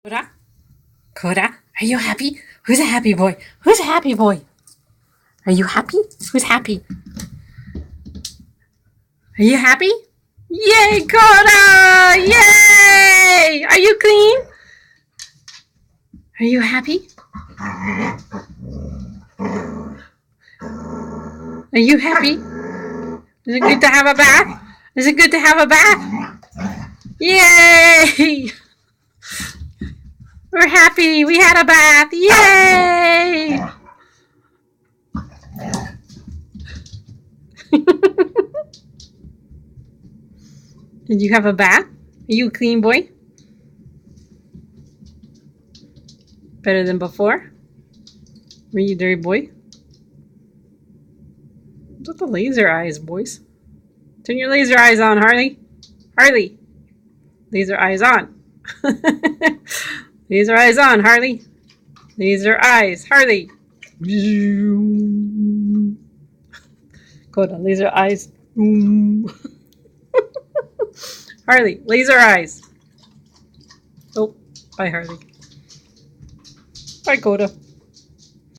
Koda? Koda? Are you happy? Who's a happy boy? Who's a happy boy? Are you happy? Who's happy? Are you happy? Yay, Koda! Yay! Are you clean? Are you happy? Are you happy? Is it good to have a bath? Is it good to have a bath? Yay! We're happy. We had a bath. Yay! Did you have a bath? Are you a clean boy? Better than before? Were you a dirty boy? What's with the laser eyes, boys? Turn your laser eyes on, Harley. Harley. Laser eyes on. Laser eyes on, Harley. Laser eyes, Harley. Koda, laser eyes. Harley, laser eyes. Oh, bye, Harley. Bye, Koda.